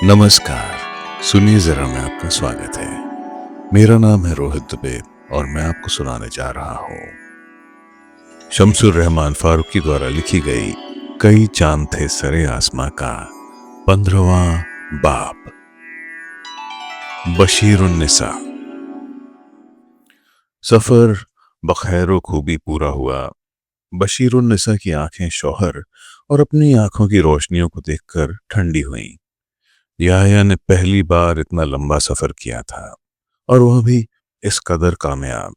नमस्कार। सुनिए जरा, मैं आपका स्वागत है। मेरा नाम है रोहित दुबे और मैं आपको सुनाने जा रहा हूँ शमसुर रहमान फारूकी द्वारा लिखी गई कई चांद थे सरे आसमां का 15वां बाब, बशीरुन्निसा। सफर बखैर खूबी पूरा हुआ। बशीरुन्निसा की आंखें शौहर और अपनी आंखों की रोशनियों को देखकर ठंडी हुईं। याह्या ने पहली बार इतना लंबा सफर किया था और वह भी इस कदर कामयाब।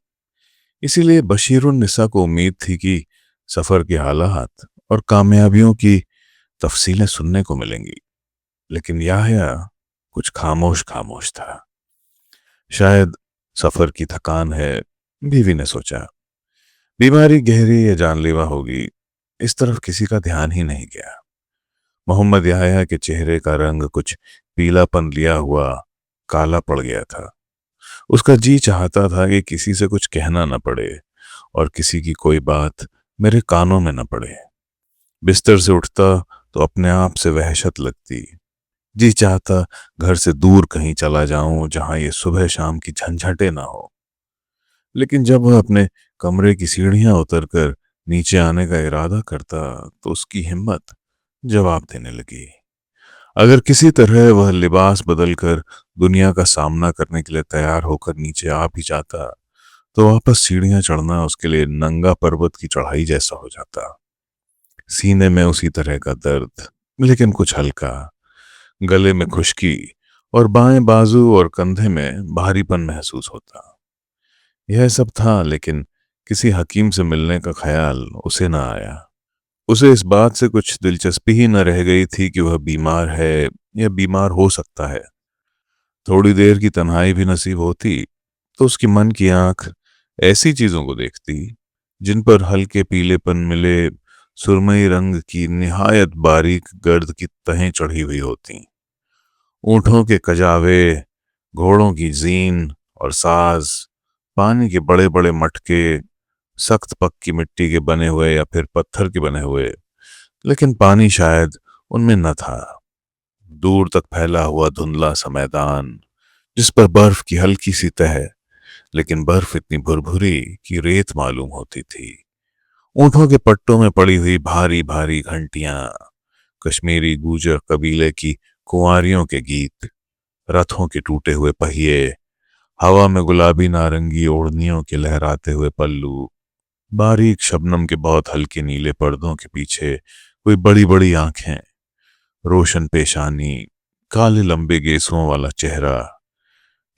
इसीलिए बशीरुन्निसा को उम्मीद थी कि सफर के हालात और कामयाबियों की तफसीलें सुनने को मिलेंगी। लेकिन याह्या कुछ खामोश खामोश था। शायद सफर की थकान है, बीवी ने सोचा। बीमारी गहरी या जानलेवा होगी, इस तरफ किसी का ध्यान ही नहीं गया। मोहम्मद याह्या के चेहरे का रंग कुछ पीलापन लिया हुआ काला पड़ गया था। उसका जी चाहता था कि किसी से कुछ कहना न पड़े और किसी की कोई बात मेरे कानों में न पड़े। बिस्तर से उठता तो अपने आप से वहशत लगती। जी चाहता घर से दूर कहीं चला जाऊं जहां ये सुबह शाम की झंझटें ना हो। लेकिन जब वह अपने कमरे की सीढ़ियां उतरकर नीचे आने का इरादा करता तो उसकी हिम्मत जवाब देने लगी। अगर किसी तरह वह लिबास बदलकर दुनिया का सामना करने के लिए तैयार होकर नीचे आ भी जाता तो वापस सीढ़ियां चढ़ना उसके लिए नंगा पर्वत की चढ़ाई जैसा हो जाता। सीने में उसी तरह का दर्द, लेकिन कुछ हल्का, गले में खुश्की और बाएं बाजू और कंधे में भारीपन महसूस होता। यह सब था, लेकिन किसी हकीम से मिलने का ख्याल उसे न आया। उसे इस बात से कुछ दिलचस्पी ही न रह गई थी कि वह बीमार है या बीमार हो सकता है। थोड़ी देर की तन्हाई भी नसीब होती तो उसकी मन की आंख ऐसी चीजों को देखती जिन पर हल्के पीलेपन मिले सुरमई रंग की निहायत बारीक गर्द की तहें चढ़ी हुई होती। ऊंटों के कजावे, घोड़ों की जीन और साज, पानी के बड़े बड़े मटके, सख्त पक्की मिट्टी के बने हुए या फिर पत्थर के बने हुए, लेकिन पानी शायद उनमें न था। दूर तक फैला हुआ धुंधला सा मैदान जिस पर बर्फ की हल्की सी तह, लेकिन बर्फ इतनी भुरभुरी कि रेत मालूम होती थी। ऊंटों के पट्टों में पड़ी हुई भारी भारी घंटियां, कश्मीरी गुजर कबीले की कुंवारियों के गीत, रथों के टूटे हुए पहिए, हवा में गुलाबी नारंगी ओढ़नियों के लहराते हुए पल्लू, बारीक शबनम के बहुत हल्के नीले पर्दों के पीछे कोई बड़ी बड़ी आंखें, रोशन पेशानी, काले लंबे गेसुओं वाला चेहरा,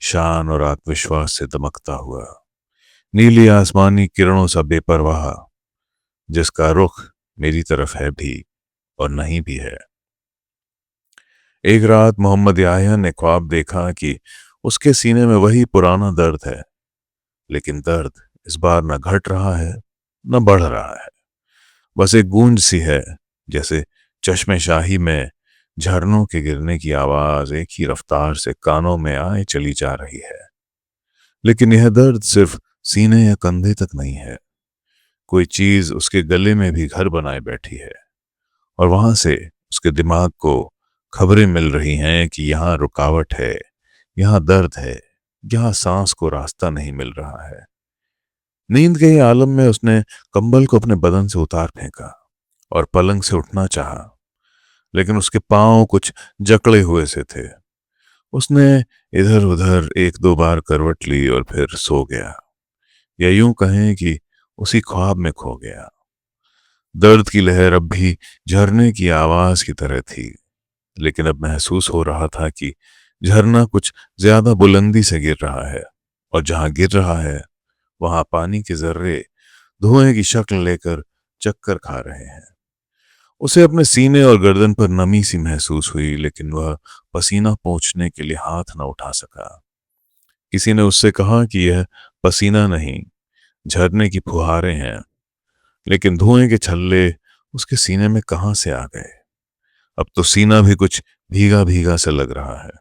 शान और आत्मविश्वास से दमकता हुआ, नीली आसमानी किरणों सा बेपरवाह, जिसका रुख मेरी तरफ है भी और नहीं भी है। एक रात मोहम्मद याह्या ने ख्वाब देखा कि उसके सीने में वही पुराना दर्द है, लेकिन दर्द इस बार न घट रहा है न बढ़ रहा है। बस एक गूंज सी है, जैसे चश्मे शाही में झरनों के गिरने की आवाज एक ही रफ्तार से कानों में आए चली जा रही है। लेकिन यह दर्द सिर्फ सीने या कंधे तक नहीं है। कोई चीज उसके गले में भी घर बनाए बैठी है और वहां से उसके दिमाग को खबरें मिल रही हैं कि यहाँ रुकावट है, यहाँ दर्द है, यहाँ सांस को रास्ता नहीं मिल रहा है। नींद के आलम में उसने कंबल को अपने बदन से उतार फेंका और पलंग से उठना चाहा, लेकिन उसके पांव कुछ जकड़े हुए से थे। उसने इधर उधर एक दो बार करवट ली और फिर सो गया, या यूं कहें कि उसी ख्वाब में खो गया। दर्द की लहर अब भी झरने की आवाज की तरह थी, लेकिन अब महसूस हो रहा था कि झरना कुछ ज्यादा बुलंदी से गिर रहा है और जहां गिर रहा है वहां पानी के जर्रे धुएं की शक्ल लेकर चक्कर खा रहे हैं। उसे अपने सीने और गर्दन पर नमी सी महसूस हुई, लेकिन वह पसीना पोंछने के लिए हाथ न उठा सका। किसी ने उससे कहा कि यह पसीना नहीं, झरने की फुहारें हैं, लेकिन धुएं के छल्ले उसके सीने में कहां से आ गए। अब तो सीना भी कुछ भीगा भीगा सा लग रहा है।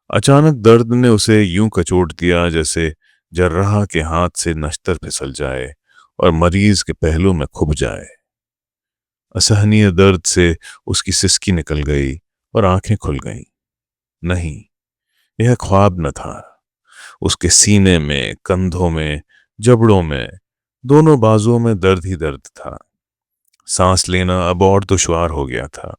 अचानक दर्द ने उसे यूं कचोट दिया जैसे जर्राह के हाथ से नश्तर फिसल जाए और मरीज के पहलू में खुभ जाए। असहनीय दर्द से उसकी सिसकी निकल गई और आंखें खुल गईं। नहीं, यह ख्वाब न था। उसके सीने में, कंधों में, जबड़ों में, दोनों बाजुओं में दर्द ही दर्द था। सांस लेना अब और दुश्वार हो गया था।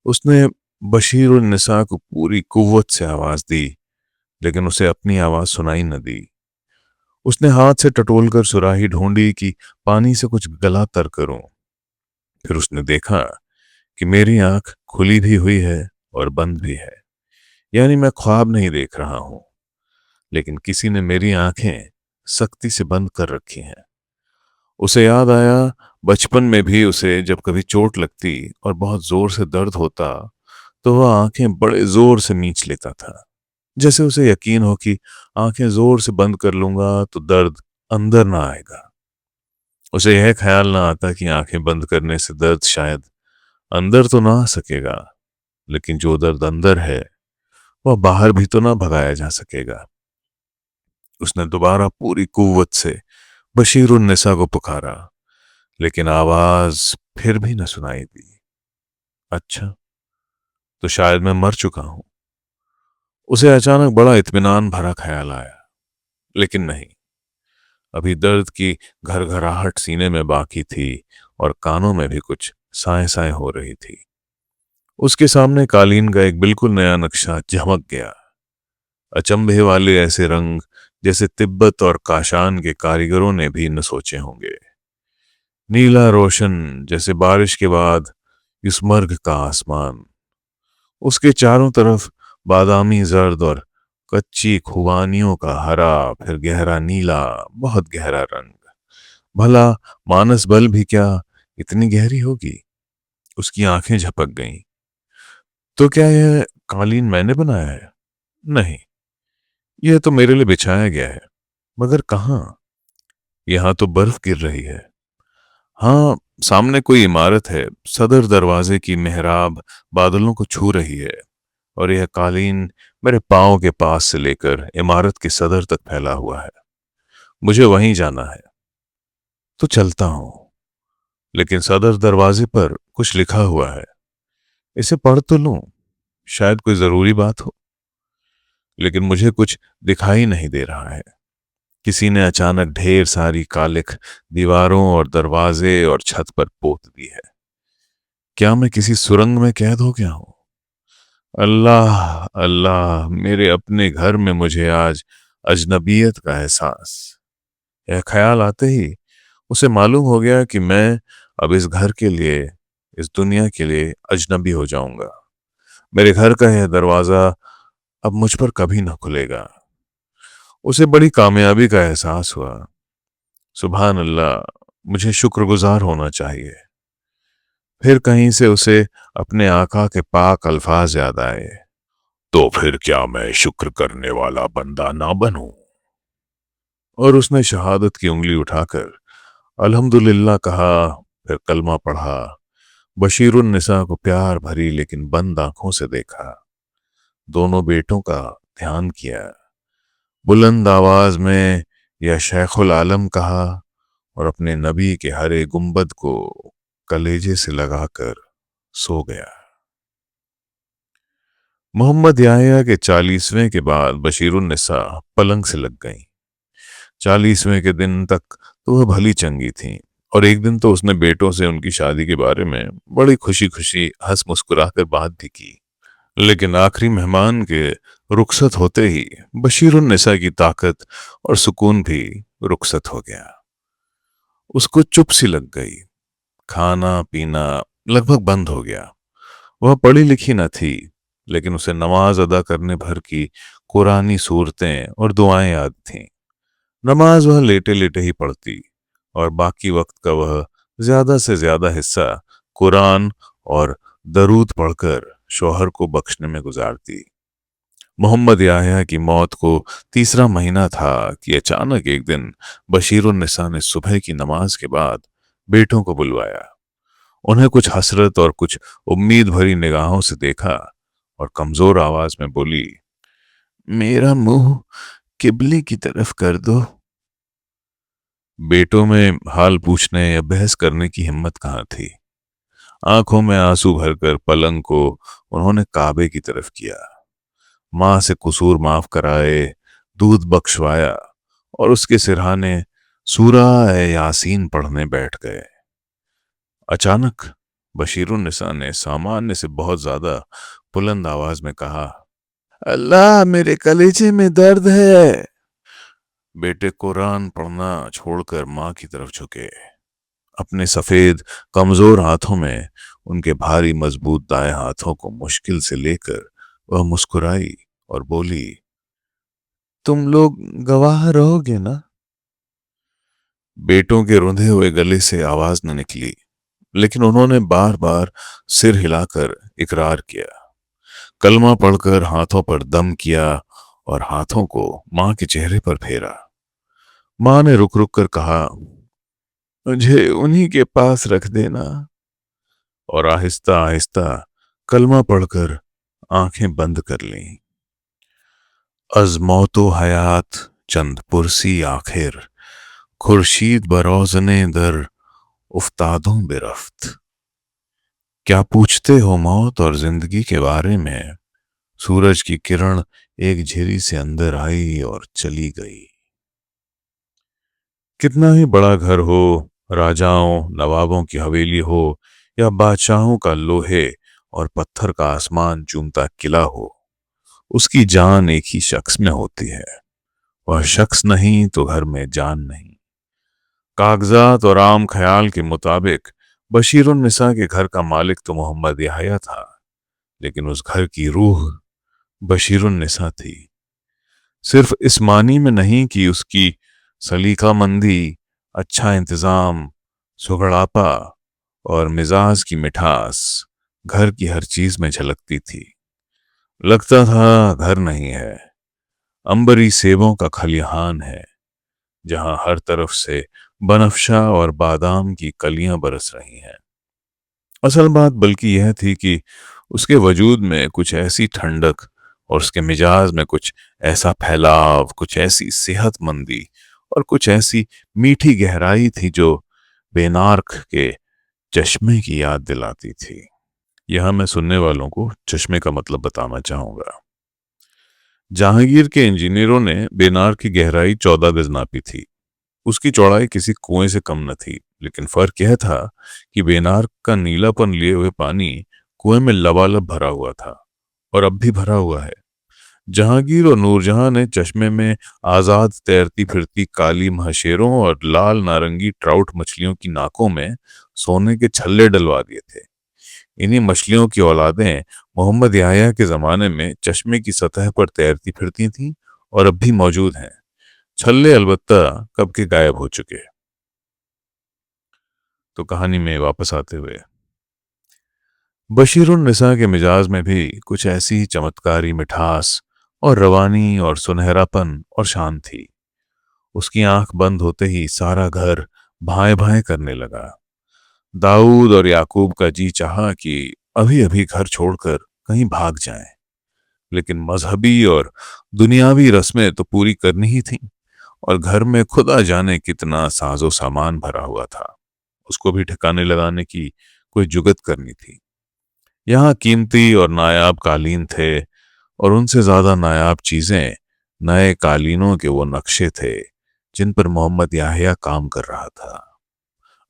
उसने बशीर उन निसा को पूरी कुव्वत से आवाज दी, लेकिन उसे अपनी आवाज सुनाई न दी। उसने हाथ से टटोलकर सुराही ढूंढी कि पानी से कुछ गला तर करूं। फिर उसने देखा कि मेरी आंख खुली भी हुई है और बंद भी है। यानी मैं ख्वाब नहीं देख रहा हूं, लेकिन किसी ने मेरी आंखें सख्ती से बंद कर रखी हैं। उसे याद आया, बचपन में भी उसे जब कभी चोट लगती और बहुत जोर से दर्द होता तो वह आंखें बड़े जोर से मींच लेता था, जैसे उसे यकीन हो कि आंखें जोर से बंद कर लूंगा तो दर्द अंदर ना आएगा। उसे यह ख्याल ना आता कि आंखें बंद करने से दर्द शायद अंदर तो ना आ सकेगा, लेकिन जो दर्द अंदर है वह बाहर भी तो ना भगाया जा सकेगा। उसने दोबारा पूरी कुव्वत से बशीर उन निसा को पुकारा, लेकिन आवाज फिर भी न सुनाई दी। अच्छा, तो शायद मैं मर चुका हूं। उसे अचानक बड़ा इत्मीनान भरा ख्याल आया, लेकिन नहीं, अभी दर्द की घरघराहट सीने में बाकी थी और कानों में भी कुछ साए साए हो रही थी। उसके सामने कालीन का एक बिल्कुल नया नक्शा झमक गया। अचंभे वाले ऐसे रंग जैसे तिब्बत और काशान के कारीगरों ने भी न सोचे होंगे। नीला रोशन जैसे बारिश के बाद युष्मर्ग का आसमान। उसके चारों तरफ बादामी जर्द और कच्ची खुबानियों का हरा, फिर गहरा नीला, बहुत गहरा रंग। भला मानस बल भी क्या इतनी गहरी होगी? उसकी आंखें झपक गईं। तो क्या यह कालीन मैंने बनाया है? नहीं, यह तो मेरे लिए बिछाया गया है। मगर कहाँ? यहां तो बर्फ गिर रही है। हाँ, सामने कोई इमारत है। सदर दरवाजे की मेहराब बादलों को छू रही है और यह कालीन मेरे पांव के पास से लेकर इमारत के सदर तक फैला हुआ है। मुझे वहीं जाना है। तो चलता हूं, लेकिन सदर दरवाजे पर कुछ लिखा हुआ है। इसे पढ़ तो लूं, शायद कोई जरूरी बात हो, लेकिन मुझे कुछ दिखाई नहीं दे रहा है। किसी ने अचानक ढेर सारी कालिख दीवारों और दरवाजे और छत पर पोत दी है। क्या मैं किसी सुरंग में कैद हो गया हूं? अल्लाह अल्लाह, मेरे अपने घर में मुझे आज अजनबियत का एहसास। यह ख्याल आते ही उसे मालूम हो गया कि मैं अब इस घर के लिए, इस दुनिया के लिए अजनबी हो जाऊंगा। मेरे घर का यह दरवाजा अब मुझ पर कभी ना खुलेगा। उसे बड़ी कामयाबी का एहसास हुआ। सुभान अल्लाह, मुझे शुक्रगुजार होना चाहिए। फिर कहीं से उसे अपने आका के पाक अल्फाज याद आए। तो फिर क्या मैं शुक्र करने वाला बंदा ना बनूं? और उसने शहादत की उंगली उठाकर अल्हम्दुलिल्लाह कहा, फिर कलमा पढ़ा। बशीरुन निसा को प्यार भरी लेकिन बंद आंखों से देखा। दोनों बेटों का ध्यान किया। बुलंद आवाज में या शेखुल आलम कहा और अपने नबी के हरे गुंबद को कलेजे से लगाकर सो गया। मोहम्मद याहिया के 40वें के बाद बशीरुन निसा पलंग से लग गईं। 40वें के दिन तक तो वह भली चंगी थी, और एक दिन तो उसने बेटों से उनकी शादी के बारे में बड़ी खुशी खुशी हंस मुस्कुराकर बात भी की। लेकिन आखिरी मेहमान के रुखसत होते ही बशीरुन निसा की ताकत और सुकून भी रुखसत हो गया। उसको चुप सी लग गई। खाना पीना लगभग बंद हो गया। वह पढ़ी लिखी न थी, लेकिन उसे नमाज अदा करने भर की कुरानी सूरतें और दुआएं याद थीं। नमाज वह लेटे लेटे ही पढ़ती और बाकी वक्त का वह ज्यादा से ज्यादा हिस्सा कुरान और दरूद पढ़कर शौहर को बख्शने में गुजारती। मोहम्मद याहिया की मौत को तीसरा महीना था कि अचानक एक दिन बशीरुन निसा ने सुबह की नमाज के बाद बेटों को बुलवाया। उन्हें कुछ हसरत और कुछ उम्मीद भरी निगाहों से देखा और कमजोर आवाज में बोली, मेरा मुंह किबले की तरफ कर दो। बेटों में हाल पूछने या बहस करने की हिम्मत कहाँ थी। आंखों में आंसू भरकर पलंग को उन्होंने काबे की तरफ किया। मां से कसूर माफ कराए, दूध बख्शवाया और उसके सिरहाने सूरा ए यासीन पढ़ने बैठ गए। अचानक बशीरुन्निसा ने सामान्य से बहुत ज्यादा बुलंद आवाज में कहा, अल्लाह, मेरे कलेजे में दर्द है। बेटे कुरान पढ़ना छोड़कर मां की तरफ झुके। अपने सफेद कमजोर हाथों में उनके भारी मजबूत दाएं हाथों को मुश्किल से लेकर वह मुस्कुराई और बोली, तुम लोग गवाह रहोगे ना? बेटों के रुंधे हुए गले से आवाज न निकली, लेकिन उन्होंने बार बार सिर हिलाकर इकरार किया। कलमा पढ़कर हाथों पर दम किया और हाथों को मां के चेहरे पर फेरा। मां ने रुक रुक कर कहा, मुझे उन्हीं के पास रख देना। और आहिस्ता आहिस्ता कलमा पढ़कर आंखें बंद कर लीं। अजमौतो हयात चंद पुरसी आखिर, खुर्शीद बरोजने दर उफ्तादों बेरफ्त। क्या पूछते हो मौत और जिंदगी के बारे में? सूरज की किरण एक झिरी से अंदर आई और चली गई। कितना ही बड़ा घर हो, राजाओं नवाबों की हवेली हो या बादशाहों का लोहे और पत्थर का आसमान चूमता किला हो, उसकी जान एक ही शख्स में होती है। वह शख्स नहीं तो घर में जान नहीं। कागजात और आम ख्याल के मुताबिक बशीरुन्निसा के घर का मालिक तो मोहम्मद याहया था, लेकिन उस घर की रूह बशीरुन्निसा थी। सिर्फ इस मानी में नहीं कि उसकी सलीकामंदी, अच्छा इंतजाम, सुगड़ापा और मिजाज की मिठास घर की हर चीज में झलकती थी। लगता था घर नहीं है, अंबरी सेबों का खलिहान है, जहां हर तरफ से बनफशा और बादाम की कलियां बरस रही हैं। असल बात बल्कि यह थी कि उसके वजूद में कुछ ऐसी ठंडक और उसके मिजाज में कुछ ऐसा फैलाव, कुछ ऐसी सेहतमंदी और कुछ ऐसी मीठी गहराई थी जो बेनार्क के चश्मे की याद दिलाती थी। यहां मैं सुनने वालों को चश्मे का मतलब बताना चाहूंगा। जहांगीर के इंजीनियरों ने बेनार की गहराई 14 गज नापी थी। उसकी चौड़ाई किसी कुएं से कम न थी, लेकिन फर्क यह था कि बेनार का नीलापन लिए हुए पानी कुएं में लबालब भरा हुआ था और अब भी भरा हुआ है। जहांगीर और नूरजहां ने चश्मे में आजाद तैरती फिरती काली महशेरों और लाल नारंगी ट्राउट मछलियों की नाकों में सोने के छल्ले डलवा दिए थे। इन्हीं मछलियों की औलादें मोहम्मद याहया के जमाने में चश्मे की सतह पर तैरती फिरती थीं और अब भी मौजूद हैं। छल्ले अलबत्ता कब के गायब हो चुके। तो कहानी में वापस आते हुए, बशीरुन्निसा के मिजाज में भी कुछ ऐसी चमत्कारी मिठास और रवानी और सुनहरापन और शान थी। उसकी आंख बंद होते ही सारा घर भाए भाए करने लगा। दाऊद और याकूब का जी चाहा कि अभी अभी घर छोड़कर कहीं भाग जाएं, लेकिन मजहबी और दुनियावी रस्में तो पूरी करनी ही थी और घर में खुदा जाने कितना साजो सामान भरा हुआ था, उसको भी ठिकाने लगाने की कोई जुगत करनी थी। यहाँ कीमती और नायाब कालीन थे और उनसे ज्यादा नायाब चीजें नए कालीनों के वो नक्शे थे जिन पर मोहम्मद याहया काम कर रहा था।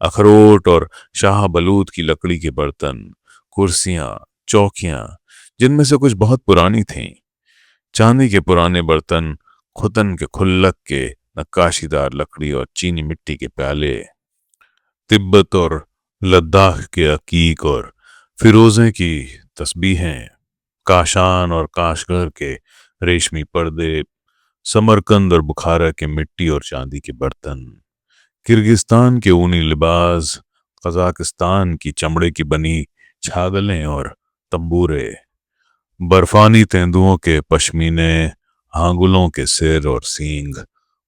अखरोट और शाह बलूत की लकड़ी के बर्तन, कुर्सियां, चौकियां, जिनमें से कुछ बहुत पुरानी थीं, चांदी के पुराने बर्तन, खुतन के खुल्लक के नक्काशीदार लकड़ी और चीनी मिट्टी के प्याले, तिब्बत और लद्दाख के अकीक और फिरोजे की तस्बीहें, काशान और काशगर के रेशमी पर्दे, समरकंद और बुखारा के मिट्टी और चांदी के बर्तन, किर्गिस्तान के ऊनी लिबास, कजाकिस्तान की चमड़े की बनी छागलें और तंबूरे, बर्फानी तेंदुओं के पश्मीने, हांगुलों के सिर और सींग,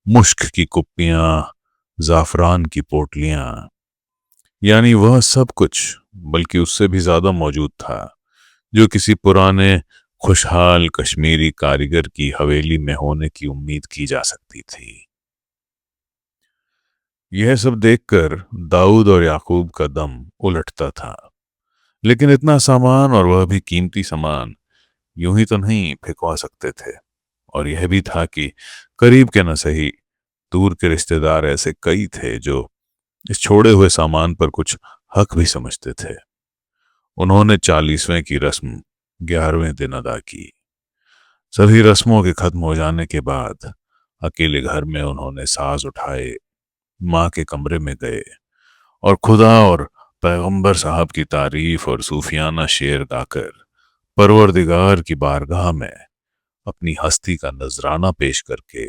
मुश्क की कुप्पियां, जाफरान की पोटलियां, यानी वह सब कुछ, बल्कि उससे भी ज्यादा मौजूद था जो किसी पुराने खुशहाल कश्मीरी कारीगर की हवेली में होने की उम्मीद की जा सकती थी। यह सब देखकर दाऊद और याकूब का दम उलटता था। लेकिन इतना सामान, और वह भी कीमती सामान, यूं ही तो नहीं फेंकवा सकते थे। और यह भी था कि करीब के न सही, दूर के रिश्तेदार ऐसे कई थे जो इस छोड़े हुए सामान पर कुछ हक भी समझते थे। उन्होंने 40वें की रस्म 11वें दिन अदा की। सभी रस्मों के खत्म हो जाने के बाद अकेले घर में उन्होंने साज उठाए, माँ के कमरे में गए और खुदा और पैगंबर साहब की तारीफ और सूफियाना शेर गाकर परवरदिगार की बारगाह में अपनी हस्ती का नजराना पेश करके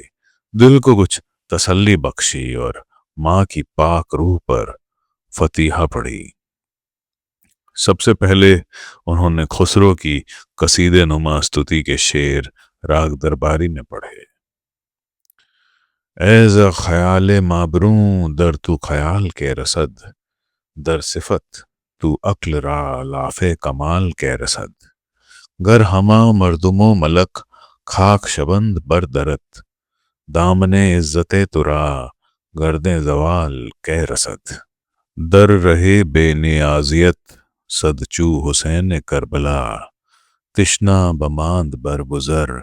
दिल को कुछ तसल्ली बख्शी और माँ की पाक रूह पर फतीहा पढ़ी। सबसे पहले उन्होंने खुसरो की कसीदे नुमा स्तुति के शेर राग दरबारी में पढ़े। एज ख्याल माबरूं दर तू ख्याल के रसद, दर सिफत तू अक्ल रा लाफे कमाल के रसद, गर हमा मर्दुमो मलक खाक शबंद बर दरत, दामने इज्जते तुरा गर्दे जवाल के रसद, दर रहे बेनियाजियत सदचू हुसैन करबला, तिश्ना बमांद बर बुजर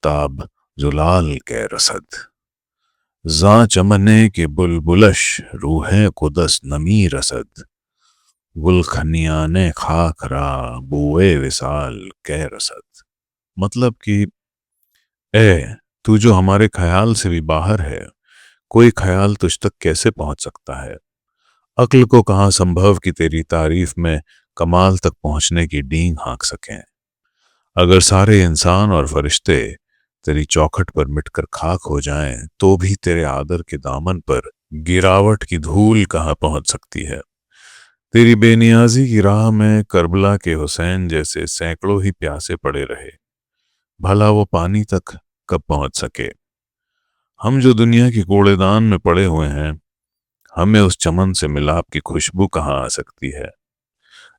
ताब जुलाल के रसद, जा चमने के बुलबुलश रूहे कुदस नमी रसद, गुल खनियाने खाक रा बुए विसाल के रसद। मतलब कि ए, तू जो हमारे ख्याल से भी बाहर है, कोई ख्याल तुझ तक कैसे पहुंच सकता है। अक्ल को कहाँ संभव कि तेरी तारीफ में कमाल तक पहुंचने की डींग हाँक सकें। अगर सारे इंसान और फरिश्ते तेरी चौखट पर मिटकर खाक हो जाएं, तो भी तेरे आदर के दामन पर गिरावट की धूल कहाँ पहुंच सकती है। तेरी बेनियाजी की राह में करबला के हुसैन जैसे सैकड़ों ही प्यासे पड़े रहे, भला वो पानी तक कब पहुंच सके। हम जो दुनिया की कूड़ेदान में पड़े हुए हैं, हमें उस चमन से मिलाप की खुशबू कहाँ आ सकती है,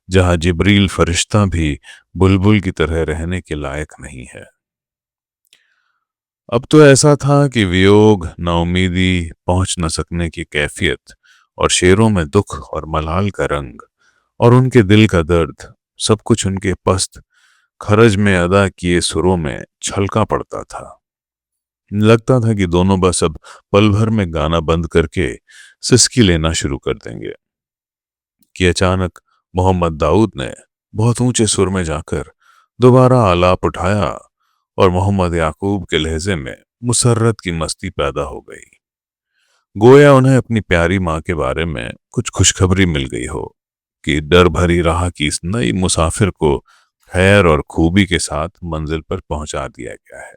जहां जिब्रील फरिश्ता भी बुलबुल की तरह रहने के लायक नहीं है। अब तो ऐसा था कि वियोग, नाउमीदी, पहुंच न सकने की कैफियत और शेरों में दुख और मलाल का रंग और उनके दिल का दर्द, सब कुछ उनके पस्त खरज में अदा किए सुरों में छलका पड़ता था। लगता था कि दोनों बस अब पल भर में गाना बंद करके सिसकी लेना शुरू कर देंगे कि अचानक मोहम्मद दाऊद ने बहुत ऊंचे सुर में जाकर दोबारा आलाप उठाया और मोहम्मद याकूब के लहजे में मुसर्रत की मस्ती पैदा हो गई। गोया उन्हें अपनी प्यारी माँ के बारे में कुछ खुशखबरी मिल गई हो कि डर भरी राह की इस नई मुसाफिर को खैर और खूबी के साथ मंजिल पर पहुंचा दिया गया है।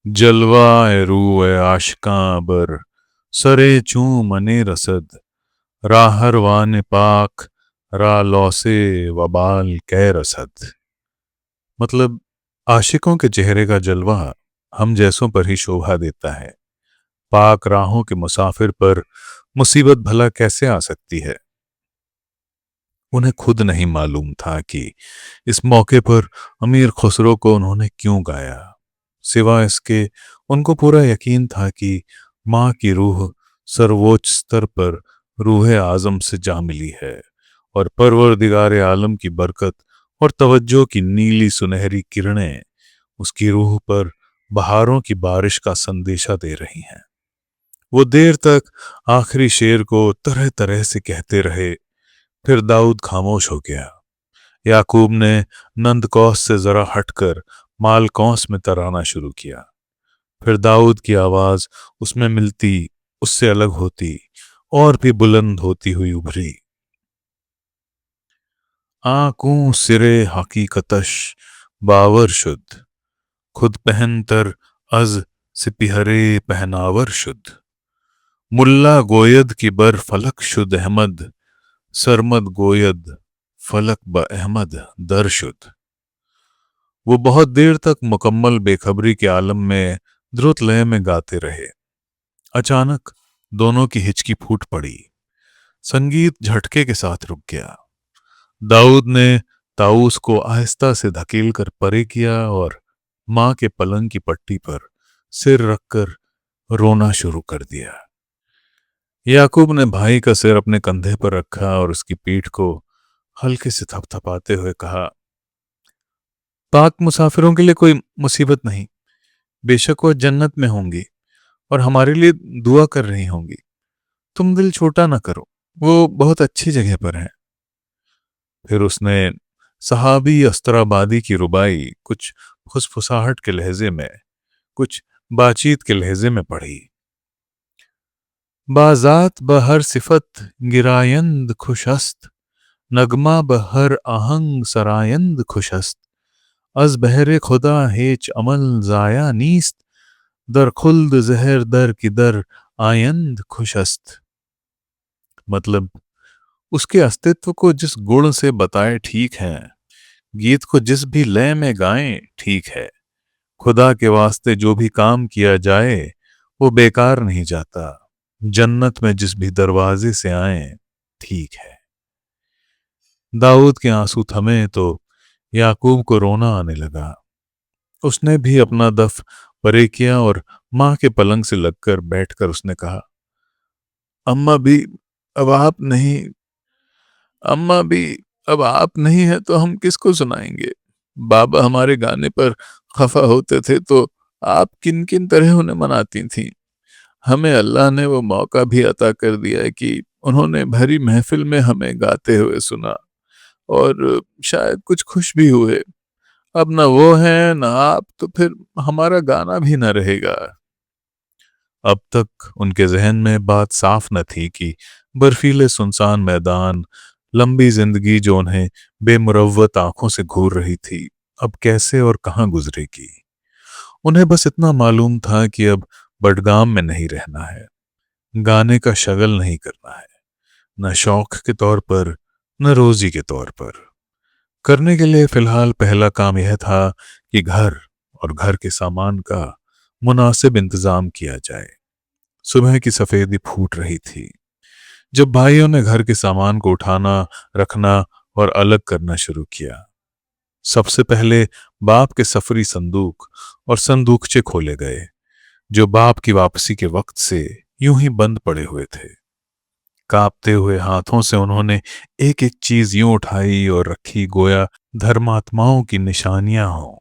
जलवा ए रू ए आशिकां बर सरे चू मने रसद, राहर वान पाक रा लौसे वबाल कै रसद। मतलब आशिकों के चेहरे का जलवा हम जैसों पर ही शोभा देता है, पाक राहों के मुसाफिर पर मुसीबत भला कैसे आ सकती है। उन्हें खुद नहीं मालूम था कि इस मौके पर अमीर खुसरो को उन्होंने क्यों गाया। सिवा इसके उनको पूरा यकीन था कि माँ की रूह सर्वोच्च स्तर पर रूह आजम से जा मिली है और परवरदिगार आलम की बरकत और तवज्जो की नीली सुनहरी किरणें उसकी रूह पर बहारों की बारिश का संदेशा दे रही हैं। वो देर तक आखिरी शेर को तरह तरह से कहते रहे, फिर दाऊद खामोश हो गया। याकूब ने नंद कौस से जरा हटकर माल कौस में तराना शुरू किया। फिर दाऊद की आवाज उसमें मिलती, उससे अलग होती और भी बुलंद होती हुई उभरी। आंकू सिरे हकीकतश बावर शुद्ध, खुद पहनतर अज सिपिहरे पहनावर शुद्ध, मुल्ला गोयद की बर फलक शुद्ध अहमद, सरमद गोयद फलक ब अहमद दर शुद्ध। वो बहुत देर तक मुकम्मल बेखबरी के आलम में द्रुत लय में गाते रहे। अचानक दोनों की हिचकी फूट पड़ी। संगीत झटके के साथ रुक गया। दाऊद ने ताऊस को आहिस्ता से धकेल कर परे किया और मां के पलंग की पट्टी पर सिर रखकर रोना शुरू कर दिया। याकूब ने भाई का सिर अपने कंधे पर रखा और उसकी पीठ को हल्के से थपथपाते हुए कहा, पाक मुसाफिरों के लिए कोई मुसीबत नहीं। बेशक वो जन्नत में होंगी और हमारे लिए दुआ कर रही होंगी। तुम दिल छोटा ना करो, वो बहुत अच्छी जगह पर है। फिर उसने सहाबी अस्तराबादी की रुबाई कुछ फुसफुसाहट के लहजे में, कुछ बातचीत के लहजे में पढ़ी। बाजात बहर सिफत गिरायंद खुशस्त, नगमा बहर आहंग सरायंद खुशस्त, अज बहरे खुदा हेच अमल जाया नीस्त, दर खुल्द जहर दर की दर आयंद खुशस्त। मतलब, उसके अस्तित्व को जिस गुण से बताए ठीक है, गीत को जिस भी लय में गाएं ठीक है, खुदा के वास्ते जो भी काम किया जाए वो बेकार नहीं जाता। जन्नत में जिस भी दरवाजे से आए ठीक है। दाऊद के आंसू थमे तो याकूब को रोना आने लगा। उसने भी अपना दफ परे किया और मां के पलंग से लगकर बैठकर उसने कहा, अम्मा भी अब आप नहीं अम्मा भी अब आप नहीं है तो हम किसको सुनाएंगे। बाबा हमारे गाने पर खफा होते थे तो आप किन किन तरह उन्हें मनाती थीं। हमें अल्लाह ने वो मौका भी अता कर दिया है कि उन्होंने भरी महफिल में हमें गाते हुए सुना और शायद कुछ खुश भी हुए। अब ना वो हैं ना आप, तो फिर हमारा गाना भी ना रहेगा। अब तक उनके जहन में बात साफ न थी कि बर्फीले सुनसान मैदान, लंबी जिंदगी जो उन्हें बेमुरव्वत आंखों से घूर रही थी, अब कैसे और कहां गुजरेगी। उन्हें बस इतना मालूम था कि अब बडगाम में नहीं रहना है, गाने का शगल नहीं करना है, न शौक के तौर पर न रोजी के तौर पर। करने के लिए फिलहाल पहला काम यह था कि घर और घर के सामान का मुनासिब इंतजाम किया जाए। सुबह की सफेदी फूट रही थी जब भाइयों ने घर के सामान को उठाना, रखना और अलग करना शुरू किया। सबसे पहले बाप के सफरी संदूक और संदूकचे खोले गए, जो बाप की वापसी के वक्त से यूं ही बंद पड़े हुए थे। कांपते हुए हाथों से उन्होंने एक एक चीज यूं उठाई और रखी गोया धर्मात्माओं की निशानियां हों।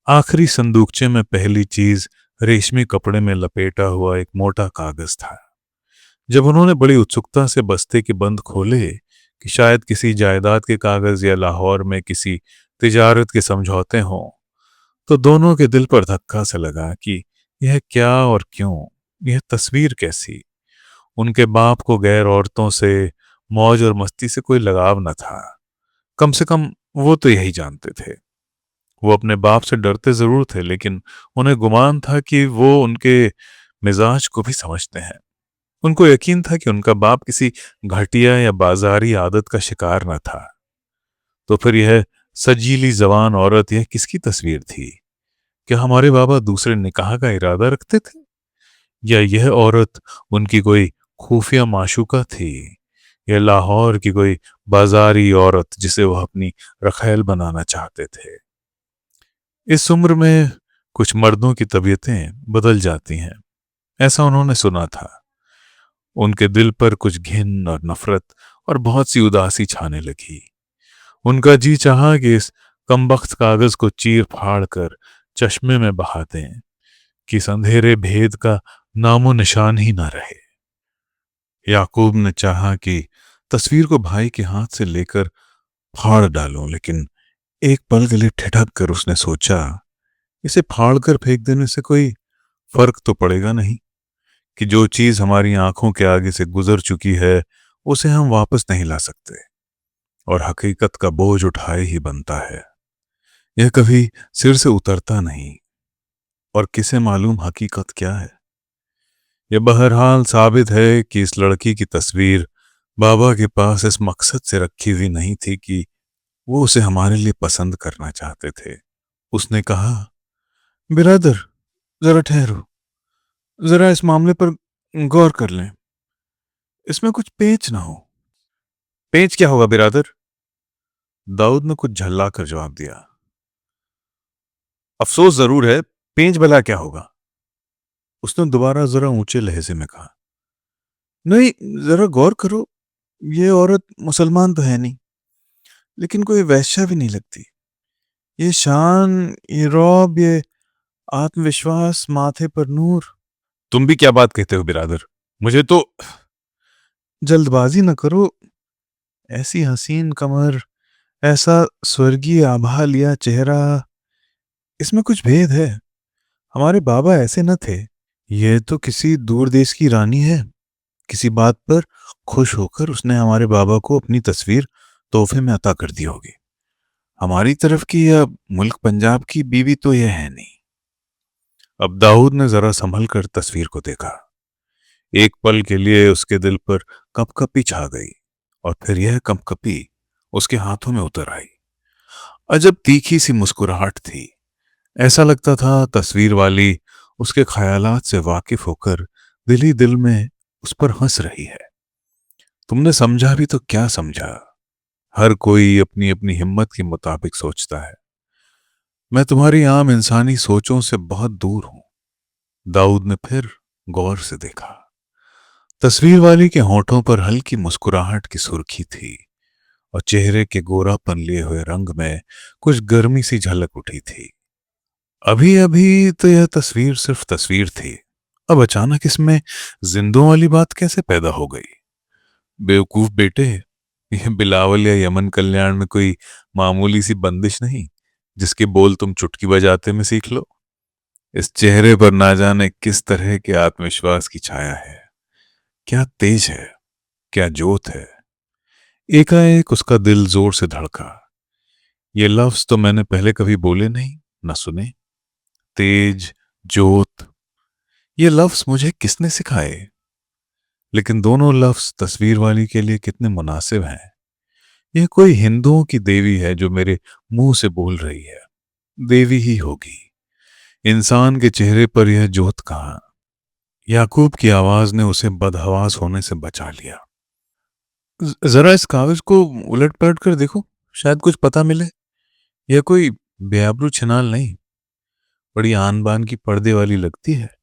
आखिरी संदूकचे में पहली चीज रेशमी कपड़े में लपेटा हुआ एक मोटा कागज था। जब उन्होंने बड़ी उत्सुकता से बस्ते के बंद खोले कि शायद किसी जायदाद के कागज या लाहौर में किसी तिजारत के समझौते हों, तो दोनों के दिल पर धक्का सा लगा कि यह क्या और क्यों, यह तस्वीर कैसी। उनके बाप को गैर औरतों से, मौज और मस्ती से कोई लगाव न था। कम से कम वो तो यही जानते थे। वो अपने बाप से डरते जरूर थे, लेकिन उन्हें गुमान था कि वो उनके मिजाज को भी समझते हैं। उनको यकीन था कि उनका बाप किसी घटिया या बाजारी आदत का शिकार न था। तो फिर यह सजीली जवान औरत, यह किसकी तस्वीर थी? क्या हमारे बाबा दूसरे निकाह का इरादा रखते थे, या यह औरत उनकी कोई खुफिया माशूका थी, या लाहौर की कोई बाजारी औरत जिसे वह अपनी रखैल बनाना चाहते थे? इस उम्र में कुछ मर्दों की तबीयतें बदल जाती हैं, ऐसा उन्होंने सुना था। उनके दिल पर कुछ घिन और नफरत और बहुत सी उदासी छाने लगी। उनका जी चाहा कि इस कमबख्त कागज को चीर फाड़ कर चश्मे में बहा दें, कि इस अंधेरे भेद का नामो निशान ही ना रहे। याकूब ने चाहा कि तस्वीर को भाई के हाथ से लेकर फाड़ डालूं, लेकिन एक पल के लिए ठिठक कर उसने सोचा, इसे फाड़ कर फेंक देने से कोई फर्क तो पड़ेगा नहीं, कि जो चीज हमारी आंखों के आगे से गुजर चुकी है उसे हम वापस नहीं ला सकते, और हकीकत का बोझ उठाए ही बनता है। यह कभी सिर से उतरता नहीं, और किसे मालूम हकीकत क्या है। यह बहरहाल साबित है कि इस लड़की की तस्वीर बाबा के पास इस मकसद से रखी हुई नहीं थी कि वो उसे हमारे लिए पसंद करना चाहते थे। उसने कहा, बिरादर, जरा ठहरो, जरा इस मामले पर गौर कर लें। इसमें कुछ पेच ना हो। पेच क्या होगा बिरादर? दाऊद ने कुछ झल्लाकर जवाब दिया। अफसोस जरूर है, पेंच भला क्या होगा? उसने दोबारा जरा ऊंचे लहजे में कहा। नहीं, जरा गौर करो, ये औरत मुसलमान तो है नहीं, लेकिन कोई वैश्या भी नहीं लगती। ये शान, ये रौब, ये आत्मविश्वास, माथे पर नूर। तुम भी क्या बात कहते हो बिरादर? मुझे तो जल्दबाजी न करो। ऐसी हसीन कमर, ऐसा स्वर्गीय आभा लिया चेहरा, इसमें कुछ भेद है। हमारे बाबा ऐसे न थे। ये तो किसी दूर देश की रानी है। किसी बात पर खुश होकर उसने हमारे बाबा को अपनी तस्वीर तोहफे में अता कर दी होगी। हमारी तरफ की या मुल्क पंजाब की बीवी तो यह है नहीं। अब दाऊद ने जरा संभल कर तस्वीर को देखा। एक पल के लिए उसके दिल पर कंपकपी छा गई, और फिर यह कंपकपी उसके हाथों में उतर आई। अजब तीखी सी मुस्कुराहट थी। ऐसा लगता था तस्वीर वाली उसके ख्यालात से वाकिफ होकर दिल ही दिल में उस पर हंस रही है। तुमने समझा भी तो क्या समझा? हर कोई अपनी अपनी हिम्मत के मुताबिक सोचता है। मैं तुम्हारी आम इंसानी सोचों से बहुत दूर हूं। दाऊद ने फिर गौर से देखा। तस्वीर वाली के होठों पर हल्की मुस्कुराहट की सुर्खी थी, और चेहरे के गोरापन लिए हुए रंग में कुछ गर्मी सी झलक उठी थी। अभी अभी तो यह तस्वीर सिर्फ तस्वीर थी, अब अचानक इसमें जिंदों वाली बात कैसे पैदा हो गई? बेवकूफ बेटे, यह बिलावल या यमन कल्याण में कोई मामूली सी बंदिश नहीं जिसके बोल तुम चुटकी बजाते में सीख लो। इस चेहरे पर ना जाने किस तरह के आत्मविश्वास की छाया है। क्या तेज है, क्या जोत है। एकाएक उसका दिल जोर से धड़का। ये लफ्ज तो मैंने पहले कभी बोले नहीं, न सुने। तेज, जोत, ये लफ्ज मुझे किसने सिखाए? लेकिन दोनों लफ्ज तस्वीर वाली के लिए कितने मुनासिब हैं। यह कोई हिंदुओं की देवी है जो मेरे मुंह से बोल रही है। देवी ही होगी। इंसान के चेहरे पर यह जोत कहाँ? याकूब की आवाज ने उसे बदहवास होने से बचा लिया। जरा इस कागज को उलट पलट कर देखो, शायद कुछ पता मिले। यह कोई बेआबरू छिनाल नहीं, बड़ी आन बान की पर्दे वाली लगती है।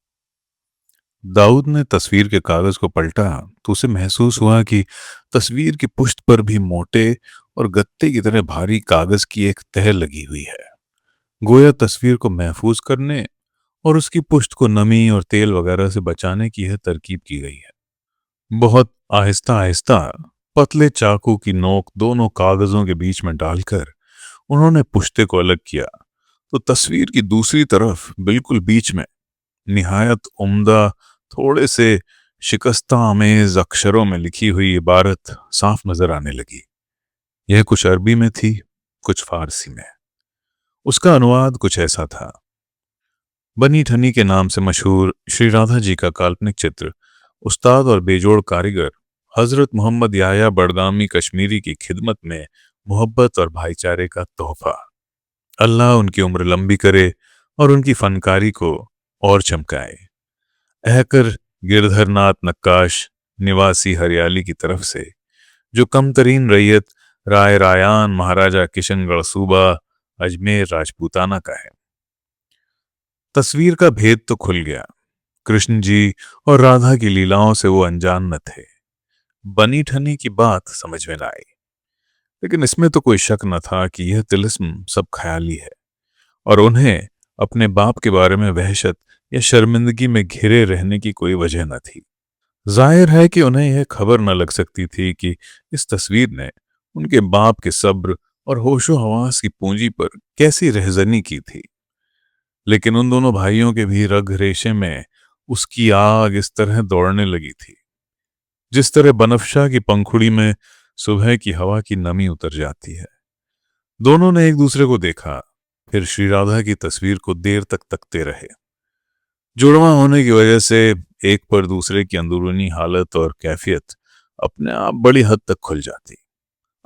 दाऊद ने तस्वीर के कागज को पलटा तो उसे महसूस हुआ कि तस्वीर की पुष्ट पर भी मोटे और गत्ते की तरह भारी कागज की एक तह लगी हुई है। गोया तस्वीर को महफूज करने और उसकी पुष्ट को नमी और तेल वगैरह से बचाने की यह तरकीब की गई है। बहुत आहिस्ता आहिस्ता पतले चाकू की नोक दोनों कागजों के बीच में डालकर उन्होंने पुश्ते को अलग किया, तो तस्वीर की दूसरी तरफ बिल्कुल बीच में निहायत उम्दा, थोड़े से शिकस्ता आमेज अक्षरों में लिखी हुई इबारत साफ नजर आने लगी। यह कुछ अरबी में थी, कुछ फारसी में। उसका अनुवाद कुछ ऐसा था। बनी ठनी के नाम से मशहूर श्री राधा जी का काल्पनिक चित्र, उस्ताद और बेजोड़ कारीगर हजरत मोहम्मद याया बड़दामी कश्मीरी की खिदमत में मोहब्बत और भाईचारे का तोहफा। अल्लाह उनकी उम्र लंबी करे और उनकी फनकारी को और चमकाए। अहकर गिरधरनाथ नक्काश, निवासी हरियाली की तरफ से, जो कमतरीन रैयत राय रायान महाराजा किशनगढ़ सूबा अजमेर राजपूताना का है। तस्वीर का भेद तो खुल गया। कृष्ण जी और राधा की लीलाओं से वो अनजान न थे। बनी ठनी की बात समझ में न आई, लेकिन इसमें तो कोई शक न था कि यह तिलिस्म सब ख्याली है, और उन्हें अपने बाप के बारे में वहशत या शर्मिंदगी में घिरे रहने की कोई वजह न थी। जाहिर है कि उन्हें यह खबर न लग सकती थी कि इस तस्वीर ने उनके बाप के सब्र और होशो हवास की पूंजी पर कैसी रहजनी की थी। लेकिन उन दोनों भाइयों के भी रग रेशे में उसकी आग इस तरह दौड़ने लगी थी जिस तरह बनफशा की पंखुड़ी में सुबह की हवा की नमी उतर जाती है। दोनों ने एक दूसरे को देखा, फिर श्री राधा की तस्वीर को देर तक तकते रहे। जुड़वा होने की वजह से एक पर दूसरे की अंदरूनी हालत और कैफियत अपने आप बड़ी हद तक खुल जाती।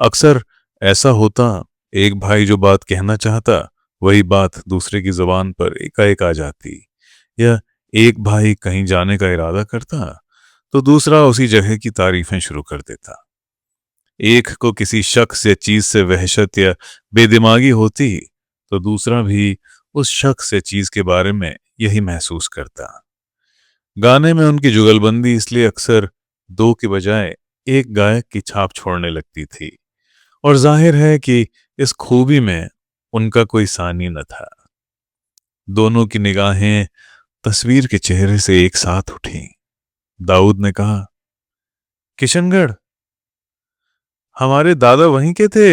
अक्सर ऐसा होता, एक भाई जो बात कहना चाहता वही बात दूसरे की जुबान पर एकाएक आ जाती, या एक भाई कहीं जाने का इरादा करता तो दूसरा उसी जगह की तारीफें शुरू कर देता। एक को किसी शख्स या चीज से वहशत या बेदिमागी होती तो दूसरा भी उस शख्स या चीज के बारे में यही महसूस करता। गाने में उनकी जुगलबंदी इसलिए अक्सर दो के बजाय एक गायक की छाप छोड़ने लगती थी, और जाहिर है कि इस खूबी में उनका कोई सानी न था। दोनों की निगाहें तस्वीर के चेहरे से एक साथ उठी। दाऊद ने कहा, किशनगढ़, हमारे दादा वहीं के थे।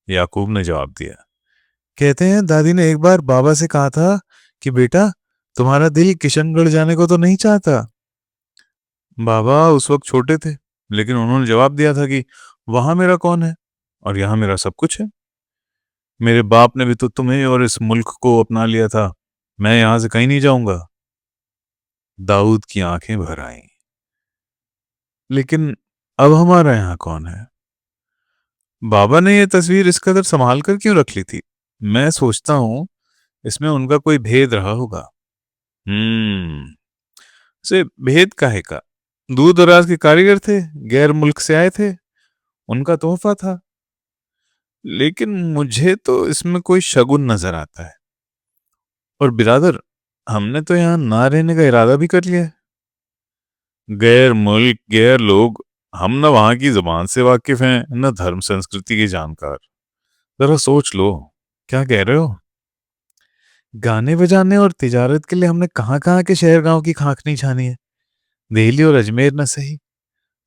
याकूब ने जवाब दिया, कहते हैं दादी ने एक बार बाबा से कहा था कि बेटा, तुम्हारा दिल किशनगढ़ जाने को तो नहीं चाहता। बाबा उस वक्त छोटे थे, लेकिन उन्होंने जवाब दिया था कि वहां मेरा कौन है और यहां मेरा सब कुछ है। मेरे बाप ने भी तो तुम्हें और इस मुल्क को अपना लिया था। मैं यहां से कहीं नहीं जाऊंगा। दाऊद की आंखें भर आईं। लेकिन अब हमारा यहाँ कौन है? बाबा ने यह तस्वीर इस कदर संभाल कर क्यों रख ली थी? मैं सोचता हूं इसमें उनका कोई भेद रहा होगा। हम्म से भेद काहे का? दूर दराज के कारीगर थे, गैर मुल्क से आए थे, उनका तोहफा था। लेकिन मुझे तो इसमें कोई शगुन नजर आता है। और बिरादर, हमने तो यहाँ ना रहने का इरादा भी कर लिया है। गैर मुल्क, गैर लोग, हम न वहां की जुबान से वाकिफ हैं न धर्म संस्कृति के जानकार। जरा सोच लो, क्या कह रहे हो? गाने बजाने और तिजारत के लिए हमने कहाँ कहाँ के शहर गांव की खाक नहीं छानी है। दिल्ली और अजमेर न सही,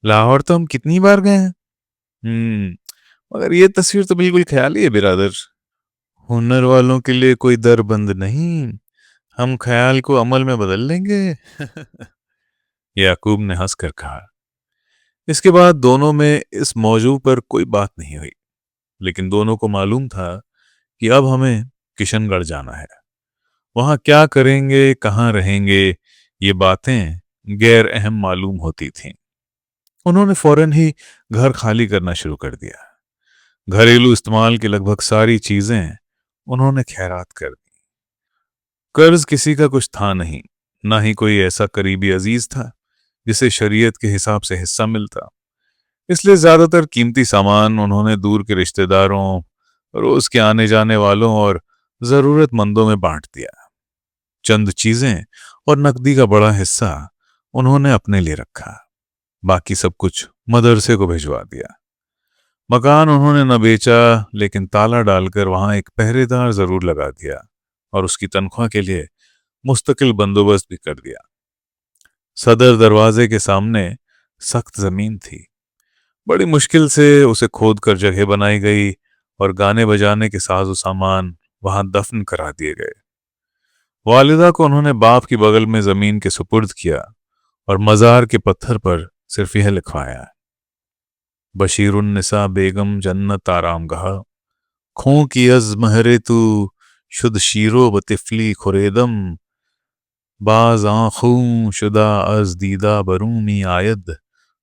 लाहौर तो हम कितनी बार गए हैं। मगर ये तस्वीर तो बिल्कुल ख्याली है बिरादर। हुनर वालों के लिए कोई दर बंद नहीं, हम ख्याल को अमल में बदल लेंगे। याकूब ने हंसकर कहा। इसके बाद दोनों में इस मौजू पर कोई बात नहीं हुई, लेकिन दोनों को मालूम था कि अब हमें किशनगढ़ जाना है। वहां क्या करेंगे, कहाँ रहेंगे, ये बातें गैर अहम मालूम होती थीं। उन्होंने फौरन ही घर खाली करना शुरू कर दिया। घरेलू इस्तेमाल की लगभग सारी चीजें उन्होंने खैरात कर दी। कर्ज किसी का कुछ था नहीं, ना ही कोई ऐसा करीबी अजीज था जिसे शरीयत के हिसाब से हिस्सा मिलता। इसलिए ज्यादातर कीमती सामान उन्होंने दूर के रिश्तेदारों, रोज के आने जाने वालों और जरूरतमंदों में बांट दिया। चंद चीजें और नकदी का बड़ा हिस्सा उन्होंने अपने लिए रखा। बाकी सब कुछ मदरसे को भिजवा दिया। मकान उन्होंने न बेचा, लेकिन ताला डालकर वहां एक पहरेदार जरूर लगा दिया और उसकी तनख्वाह के लिए मुस्तकिल बंदोबस्त भी कर दिया। सदर दरवाजे के सामने सख्त जमीन थी। बड़ी मुश्किल से उसे खोद कर जगह बनाई गई और गाने बजाने के साजो सामान वहां दफन करा दिए गए। वालिदा को उन्होंने बाप की बगल में जमीन के सुपुर्द किया और मजार के पत्थर पर सिर्फ यह लिखवाया, बशीरुन्निसा बेगम जन्नत आरामगाह, खो की अज महरे तू, शुद शीरो ब तिफली खुरेदम, बाज आंखों शुदा अज दीदा बरूमी आयद,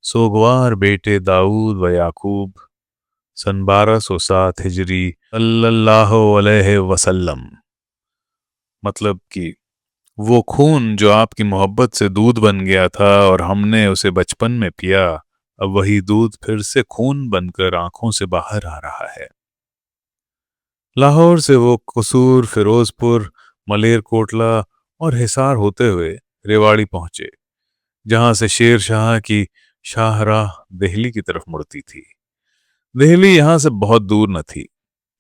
सोगवार बेटे दाऊद व याकूब, सन 1207 हिजरी सल्लल्लाहु अलैहि वसल्लम। मतलब कि वो खून जो आपकी मोहब्बत से दूध बन गया था और हमने उसे बचपन में पिया, अब वही दूध फिर से खून बनकर आंखों से बाहर आ रहा है। लाहौर से वो कसूर, फिरोजपुर, मलेरकोटला और हिसार होते हुए रेवाड़ी पहुंचे, जहां से शेर शाह की शाहराह दिल्ली की तरफ मुड़ती थी। दिल्ली यहां से बहुत दूर न थी,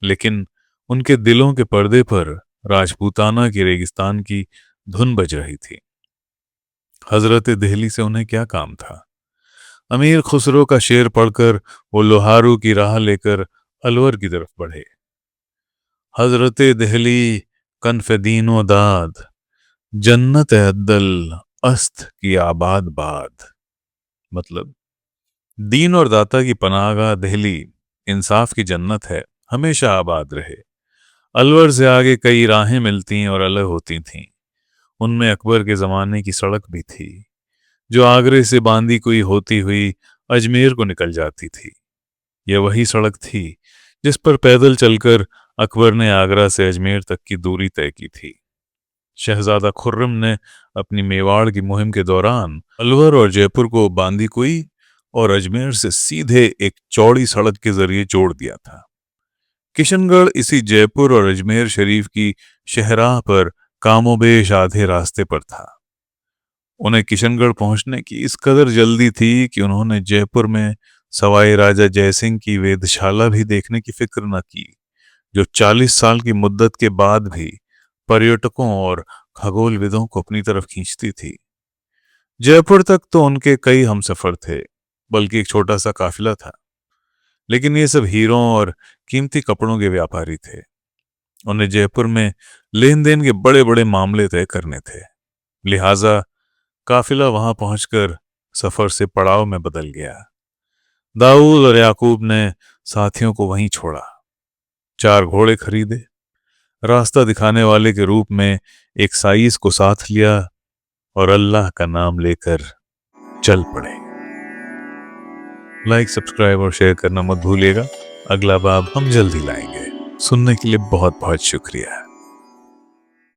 लेकिन उनके दिलों के पर्दे पर राजपूताना की रेगिस्तान की धुन बज रही थी। हजरत दिल्ली से उन्हें क्या काम था? अमीर खुसरो का शेर पढ़कर वो लोहारू की राह लेकर अलवर की तरफ बढ़े। हजरत दिल्ली कनफदीनो दाद, जन्नत अद्दल अस्त की आबाद बाद। मतलब, दीन और दाता की पनाहगाह दिल्ली इंसाफ की जन्नत है, हमेशा आबाद रहे। अलवर से आगे कई राहें मिलती और अलग होती थीं। उनमें अकबर के जमाने की सड़क भी थी, जो आगरे से बांदी कोई होती हुई अजमेर को निकल जाती थी। यह वही सड़क थी जिस पर पैदल चलकर अकबर ने आगरा से अजमेर तक की दूरी तय की थी। शहजादा खुर्रम ने अपनी मेवाड़ की मुहिम के दौरान अलवर और जयपुर को बांदीकुई और अजमेर से सीधे एक चौड़ी सड़क के जरिए जोड़ दिया था। किशनगढ़ इसी जयपुर और अजमेर शरीफ की शहराह पर कामोबेश आधे रास्ते पर था। उन्हें किशनगढ़ पहुंचने की इस कदर जल्दी थी कि उन्होंने जयपुर में सवाई राजा जयसिंह की वेधशाला भी देखने की फिक्र न की, जो 40 साल की मुद्दत के बाद भी पर्यटकों और खगोलविदों को अपनी तरफ खींचती थी। जयपुर तक तो उनके कई हमसफर थे, बल्कि एक छोटा सा काफिला था, लेकिन ये सब हीरों और कीमती कपड़ों के व्यापारी थे। उन्हें जयपुर में लेन देन के बड़े बड़े मामले तय करने थे, लिहाजा काफिला वहां पहुंचकर सफर से पड़ाव में बदल गया। दाऊद और याकूब ने साथियों को वहीं छोड़ा, 4 घोड़े खरीदे, रास्ता दिखाने वाले के रूप में एक साइस को साथ लिया और अल्लाह का नाम लेकर चल पड़े। लाइक, सब्सक्राइब और शेयर करना मत भूलिएगा। अगला बाब हम जल्दी लाएंगे। सुनने के लिए बहुत बहुत शुक्रिया।